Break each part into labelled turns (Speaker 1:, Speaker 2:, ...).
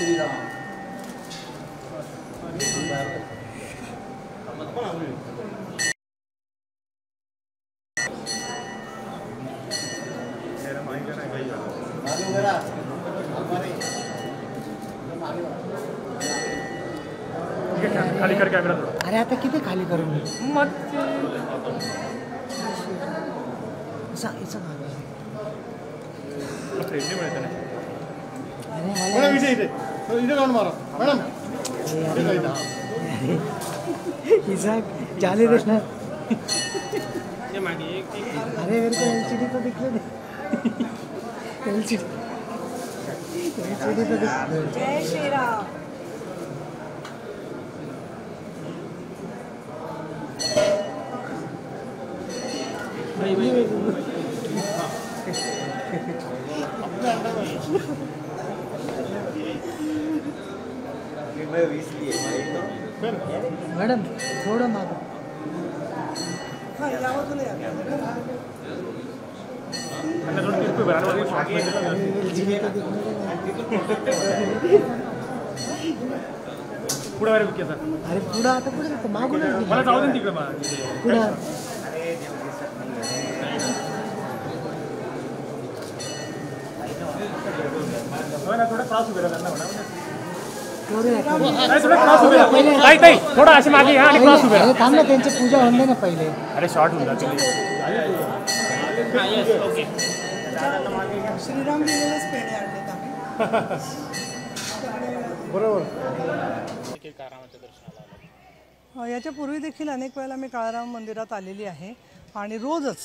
Speaker 1: श्रीराम।
Speaker 2: खाली कर कॅमेरा थोडा।
Speaker 3: अरे आता किती खाली करू मी
Speaker 2: मग फ्रेंडली मिळतं ना।
Speaker 3: अरे
Speaker 1: इथे जाऊन मारा मॅडम।
Speaker 3: जाले कृष्ण अरे मेरे को एलसीडी तो दिख रही एलसीडी तो दिख।
Speaker 4: जय श्रीराम।
Speaker 3: मैडम थोड़ा मागो।
Speaker 2: पुढे अरे विकेचा
Speaker 3: अरे पुढं आता पुढे मागून
Speaker 2: मला जाऊ दे तिकडे मला
Speaker 3: पुढं
Speaker 2: थोडा क्रॉस उभे राहा म्हणा थोडा असे मागे आणि क्रॉस उभे राहा।
Speaker 3: थांब ना त्यांची पूजा होऊन ना पहिले।
Speaker 2: अरे शॉर्ट होऊन जाते
Speaker 4: श्रीराम दिलेलेच पेढे आणलेत आम्ही।
Speaker 1: बरोबर।
Speaker 4: याच्यापूर्वी देखील अनेक वेळेला मी काळाराम मंदिरात आलेली आहे आणि रोजच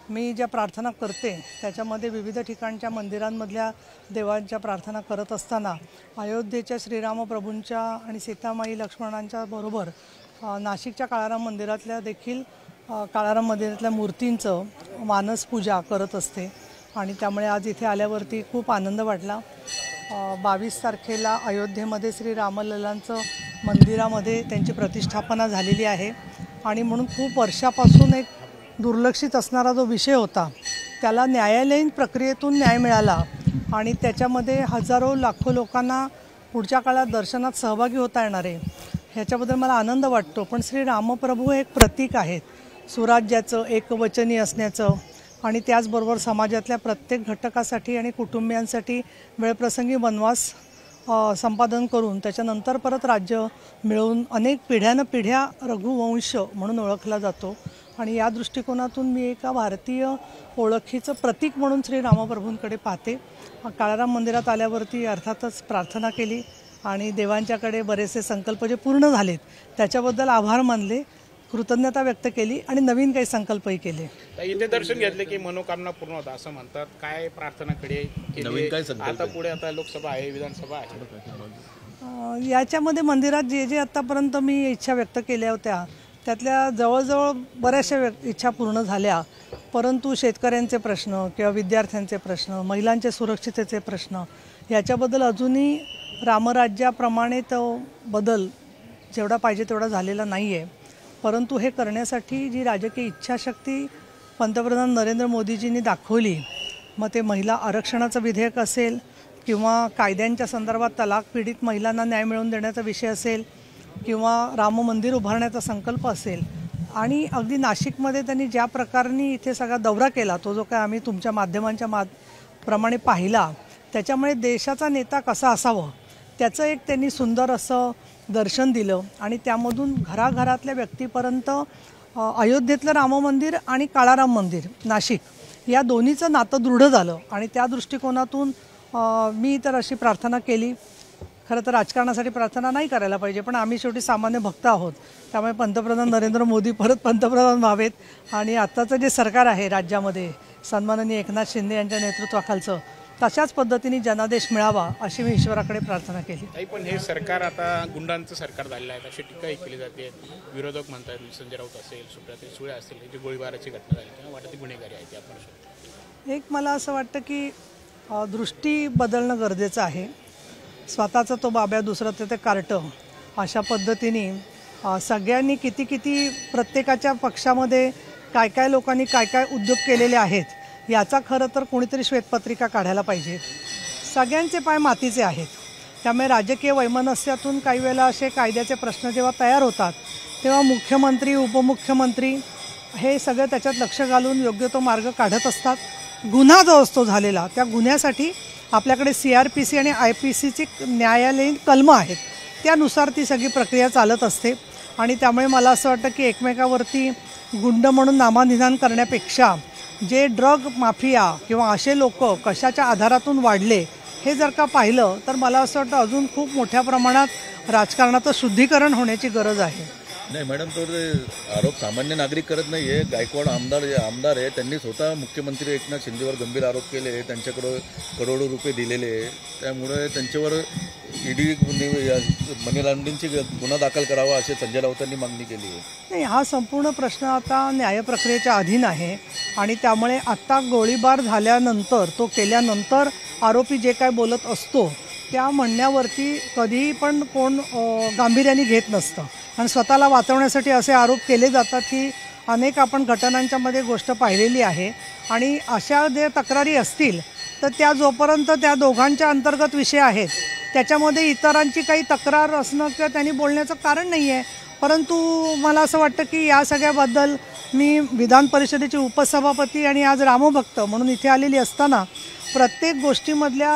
Speaker 4: मी ज्या प्रार्थना करते त्याच्यामध्ये विविध ठिकाणच्या मंदिरांमधल्या देवांच्या प्रार्थना करत असताना अयोध्येच्या श्रीराम प्रभूंच्या आणि सीतामाई लक्ष्मणांच्या बरोबर नाशिकच्या काळाराम मंदिरातल्या देखील काळाराम मंदिरातल्या मूर्तींचं मानस पूजा करत असते आणि त्यामुळे आज इथे आल्यावरती खूप आनंद वाटला। 22 तारखेला अयोध्येमध्ये श्री रामलल्लांचं मंदिरामध्ये त्यांची प्रतिष्ठापना झालेली आहे आणि म्हणून खूप वर्षापासून एक दुर्लक्षित असणारा जो विषय होता त्याला न्यायालयीन प्रक्रियेतून न्याय मिळाला आणि त्याच्यामध्ये हजारो लाखो लोकांना पुढच्या काळात दर्शनात सहभागी होता येणार आहे ह्याच्याबद्दल मला आनंद वाटतो। पण श्री रामप्रभू एक प्रतीक आहेत सुराज्याचं, एकवचनी असण्याचं आणि त्याचबरोबर समाजातल्या प्रत्येक घटकासाठी आणि कुटुंबियांसाठी वेळप्रसंगी वनवास संपादन करून त्याच्यानंतर परत राज्य मिळवून अनेक पिढ्या रघुवंश म्हणून ओळखला जातो आणि या दृष्टिकोनातून मी एका भारतीय ओळखीचं प्रतीक म्हणून श्री रामप्रभूंकडे पाहते। काळाराम मंदिरात आल्यावरती अर्थातच प्रार्थना केली आणि देवांच्याकडे बरेचसे संकल्प जे पूर्ण झालेत त्याच्याबद्दल आभार मानले, कृतज्ञता व्यक्त केली आणि नवीन काही संकल्पही केले।
Speaker 5: इथे दर्शन घेतले की मनोकामना पूर्ण होता असं म्हणतात, काय प्रार्थनाकडे आता पुढे आता लोकसभा आहे, विधानसभा आहे,
Speaker 4: याच्यामध्ये मंदिरात जे जे आतापर्यंत मी इच्छा व्यक्त केल्या होत्या त्यातल्या जवळजवळ बऱ्याचशा इच्छा पूर्ण झाल्या, परंतु शेतकऱ्यांचे प्रश्न किंवा विद्यार्थ्यांचे प्रश्न, महिलांच्या सुरक्षिततेचे प्रश्न याच्याबद्दल अजूनही रामराज्याप्रमाणे तो बदल जेवढा पाहिजे तेवढा झालेला नाही आहे। परंतु हे करण्यासाठी जी राजकीय इच्छाशक्ती पंतप्रधान नरेंद्र मोदीजींनी दाखवली, मग ते महिला आरक्षणाचं विधेयक असेल किंवा कायद्यांच्या संदर्भात तलाक पीडित महिलांना न्याय मिळवून देण्याचा विषय असेल किंवा राम मंदिर उभारण्याचा संकल्प असेल आणि अगदी नाशिकमध्ये त्यांनी ज्या प्रकारे इथे सगळा दौरा केला तो जो काय आम्ही तुमच्या माध्यमांच्या प्रमाणे पाहिला त्याच्यामुळे देशाचा नेता कसा असावं त्याचं एक त्यांनी सुंदर असं दर्शन दिलं आणि त्यामधून घराघरातल्या व्यक्तीपर्यंत अयोध्येतलं राम मंदिर आणि काळाराम मंदिर नाशिक या दोन्हीचं नातं दृढ झालं आणि त्या दृष्टिकोनातून मी तर अशी प्रार्थना केली। खरं तर राजकारणासाठी प्रार्थना नाही करायला पाहिजे, पण आम्ही शेवटी सामान्य भक्त आहोत, त्यामुळे पंतप्रधान नरेंद्र मोदी परत पंतप्रधान व्हावेत आणि आत्ताचं जे सरकार आहे राज्यामध्ये सन्माननीय एकनाथ शिंदे यांच्या नेतृत्वाखालचं तशाच पद्धतीने जनादेश मिळावा अशी मी ईश्वराकडे प्रार्थना केली।
Speaker 5: पण हे सरकार आता गुंडांचं सरकार झालेलं आहे अशी टीकाही केली जाते, विरोधक म्हणतात संजय राऊत असेल, सुप्रिया सुळे असेल, जी गोळीबाराची घटना झाली तेव्हा वाटत गुन्हेगारी आहे आपण।
Speaker 4: एक मला असं वाटतं की दृष्टी बदलणं गरजेचं आहे। स्वतःचा तो बाब्या दुसरं ते कार्टं अशा पद्धतीने सगळ्यांनी किती प्रत्येकाच्या पक्षामध्ये काय लोकांनी काय उद्योग केलेले आहेत याचा खरं तर कोणीतरी श्वेतपत्रिका काढायला पाहिजे। सगळ्यांचे पाय मातीचे आहेत त्यामुळे राजकीय वैमनस्यातून काही वेळेला असे कायद्याचे प्रश्न जेव्हा तयार होतात तेव्हा मुख्यमंत्री उपमुख्यमंत्री हे सगळं त्याच्यात लक्ष घालून योग्य तो मार्ग काढत असतात. गुन्हा जो असतो झालेला त्या गुन्ह्यासाठी आपल्याकडे CRPC आणि IPCची न्यायालयीन कलमं आहेत, त्यानुसार ती सगळी प्रक्रिया चालत असते. आणि त्यामुळे मला असं वाटतं की एकमेकावरती गुंड म्हणून नामानिधान करण्यापेक्षा जे ड्रग माफिया किंवा असे लोक कशाच्या आधारातून वाढले हे जर का पाहिलं तर मला असं वाटतं अजून खूप मोठ्या प्रमाणात राजकारणाचं शुद्धीकरण होण्याची गरज आहे.
Speaker 6: नाही मॅडम, तो आरोप सामान्य नागरिक करत नाही आहे. गायकवाड आमदार आहे, त्यांनी स्वतः मुख्यमंत्री एकनाथ शिंदेवर गंभीर आरोप केले, त्यांच्याकडं करोडो रुपये दिलेले, त्यामुळे त्यांच्यावर ED मनी लॉन्ड्रिंगची गुन्हा दाखल करावा असे संजय राऊतांनी मागणी केली आहे.
Speaker 4: नाही, हा संपूर्ण प्रश्न आता न्यायप्रक्रियेच्या अधीन आहे आणि त्यामुळे आत्ता गोळीबार झाल्यानंतर तो केल्यानंतर आरोपी जे काय बोलत असतो त्या म्हणण्यावरती कधीही पण कोण गांभीर्याने घेत नसतं आणि स्वतःला वाचवण्यासाठी असे आरोप केले जातात की अनेक आपण घटनांच्यामध्ये गोष्ट पाहिलेली आहे. आणि अशा जे तक्रारी असतील तर त्या जोपर्यंत त्या दोघांच्या अंतर्गत विषय आहेत त्याच्यामध्ये इतरांची काही तक्रार असणं किंवा त्यांनी बोलण्याचं कारण नाही आहे. परंतु मला असं वाटतं की या सगळ्याबद्दल मी विधान परिषदेचे उपसभापती आणि आज रामभक्त म्हणून इथे आलेली असताना प्रत्येक गोष्टीमधल्या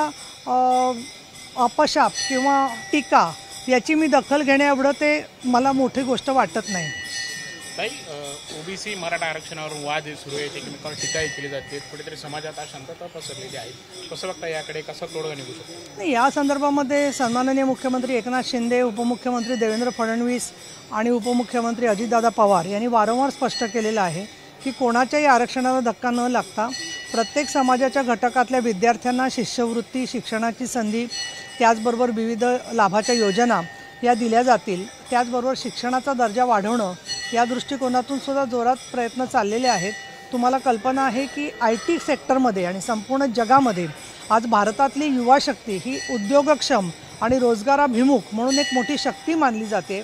Speaker 4: अपशाप किंवा टीका याची मी दखल घेणे एवढं ते मला मोठी गोष्ट वाटत नाही.
Speaker 5: ताई, OBC मराठा आरक्षणावरून वाद सुरू आहेत, एकमेकांवर टीकाही केली जाते, कुठेतरी समाजात अशांतता पसरलेली आहे. कसं बघता याकडे कसा तोडगा निघू शकतो?
Speaker 4: नाही, या संदर्भामध्ये सन्माननीय मुख्यमंत्री एकनाथ शिंदे, उपमुख्यमंत्री देवेंद्र फडणवीस आणि उपमुख्यमंत्री अजितदादा पवार यांनी वारंवार स्पष्ट केलेलं आहे की कोणाच्याही आरक्षणाला धक्का न लागता प्रत्येक समाजाच्या घटकातल्या विद्यार्थ्यांना शिष्यवृत्ती, शिक्षणाची संधी, त्याचबरोबर विविध लाभाच्या योजना या दिल्या जातील. त्याचबरोबर शिक्षणाचा दर्जा वाढवणं या दृष्टिकोनातून सुद्धा जोरात प्रयत्न चाललेले आहेत. तुम्हाला कल्पना आहे की IT सेक्टरमध्ये आणि संपूर्ण जगामध्ये आज भारतातली युवा शक्ती ही उद्योगक्षम आणि रोजगाराभिमुख म्हणून एक मोठी शक्ती मानली जाते.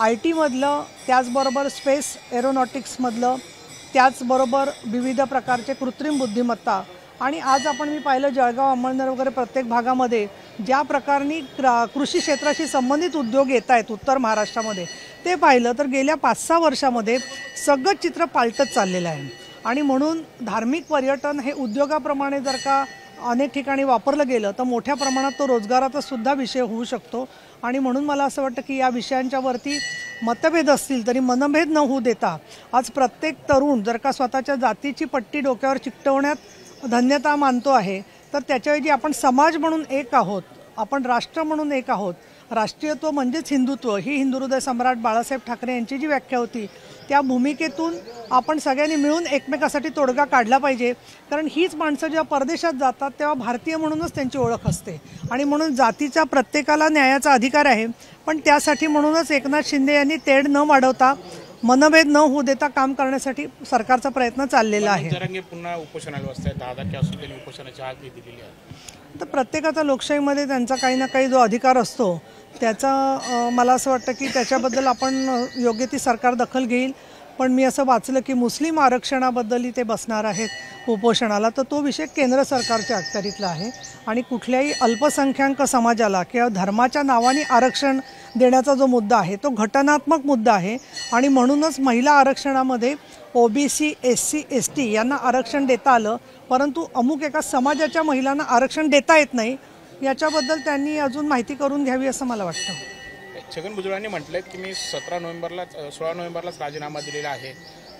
Speaker 4: IT मधलं, त्याचबरोबर स्पेस एरोनॉटिक्समधलं, त्याचबरोबर विविध प्रकारचे कृत्रिम बुद्धिमत्ता आणि आज मी पाहिलं जळगाव, अहमदनगर वगैरे प्रत्येक भागामध्ये ज्या प्रकारे कृषी क्षेत्राशी संबंधित उद्योग येत आहेत उत्तर महाराष्ट्रामध्ये ते पाहिलं तर गेल्या 5-6 वर्षामध्ये सगळं चित्र पालटत चाललेलं आहे. आणि म्हणून धार्मिक पर्यटन हे उद्योगाप्रमाणे जर का अनेक ठिकाणी वापरलं गेलं तर मोठ्या प्रमाणात तो रोजगाराचा सुद्धा विषय होऊ शकतो. आणि म्हणून मला असं वाटतं की या विषयांच्यावरती मतभेद असतील तरी मनभेद न होऊ देता आज प्रत्येक तरुण जर का स्वतःच्या जातीची पट्टी डोक्यावर चिकटवण्यात धन्यता मानतो आहे तर त्याच्याऐवजी आपण समाज म्हणून एक आहोत, आपण राष्ट्र म्हणून एक आहोत. राष्ट्रीयत्व म्हणजेच हिंदुत्व ही हिंदुहृदय सम्राट बाळासाहेब ठाकरे यांची जी व्याख्या होती त्या भूमिकेतून आपण सगळ्यांनी मिळून एकमेकासाठी तोडगा काढला पाहिजे. कारण हीच माणसं जेव्हा परदेशात जातात तेव्हा भारतीय म्हणूनच त्यांची ओळख असते आणि म्हणून जातीचा प्रत्येकाला न्यायाचा अधिकार आहे. पण त्यासाठी म्हणूनच एकनाथ शिंदे यांनी तेढ न वाढवता मनभेद न होऊ देता काम करण्यासाठी सरकारचा प्रयत्न चाललेला आहे.
Speaker 5: जरांगे पुन्हा उपोषणाला बसतात, 10 तारखेपासून त्यांनी उपोषणाची हाक दिलेली आहे.
Speaker 4: तर प्रत्येकाचा लोकशाहीमध्ये त्यांचा काही ना काही जो अधिकार असतो त्याचा मला असं वाटतं की त्याच्याबद्दल आपण योग्य ती सरकार दखल घेईल. पण मी असं वाचलं की मुस्लिम आरक्षणाबद्दलही ते बसणार आहेत उपोषणाला, तर तो विषय केंद्र सरकारच्या अखत्यारीतला आहे आणि कुठल्याही अल्पसंख्याक समाजाला किंवा धर्माच्या नावाने आरक्षण देण्याचा जो मुद्दा आहे तो घटनात्मक मुद्दा आहे. आणि म्हणूनच महिला आरक्षणामध्ये OBC, SC, ST यांना आरक्षण देता आलं, परंतु अमुक एका समाजाच्या महिलांना आरक्षण देता येत नाही. याच्याबद्दल त्यांनी अजून माहिती करून घ्यावी असं मला वाटतं.
Speaker 5: छगन भुजबळांनी म्हटलं की मी 16 नोव्हेंबरलाच राजीनामा दिलेला आहे.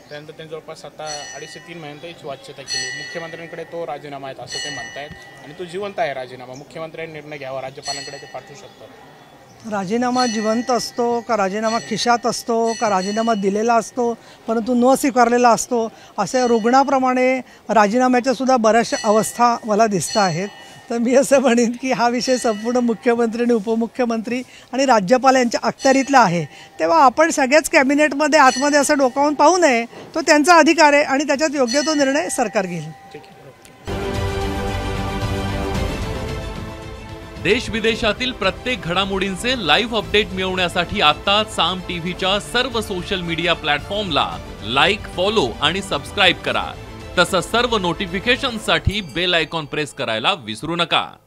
Speaker 5: त्यानंतर त्यांनी जवळपास आता 2.5 ते 3 महिन्यांची वाच्यता केली. मुख्यमंत्र्यांकडे तो राजीनामा आहे असं ते म्हणतायत आणि तो जिवंत आहे राजीनामा. मुख्यमंत्र्यांनी निर्णय घ्यावा, राज्यपालांकडे ते पाठवू शकतात.
Speaker 4: राजीनामा जिवंत असतो का राजीनामा खिशात असतो का राजीनामा दिलेला असतो परंतु न स्वीकारलेला असतो असे रुग्णाप्रमाणे राजीनाम्याच्या सुद्धा बऱ्याचशा अवस्था मला दिसत आहेत. तर मी असं म्हणेन की हा विषय संपूर्ण मुख्यमंत्री आणि उपमुख्यमंत्री आणि राज्यपाल यांच्या अखत्यारीतला आहे. तेव्हा आपण सगळ्याच कॅबिनेटमध्ये आतमध्ये असं डोकावून पाहू नये, तो त्यांचा अधिकार आहे आणि त्याच्यात योग्य तो निर्णय सरकार घेईल.
Speaker 7: देश विदेशातील प्रत्येक घडामोडींचे लाईव्ह अपडेट मिळवण्यासाठी आता साम टीव्हीच्या सर्व सोशल मीडिया प्लॅटफॉर्मला लाईक, फॉलो आणि सबस्क्राईब करा. तसंच सर्व नोटिफिकेशनसाठी बेल आयकॉन प्रेस करायला विसरू नका.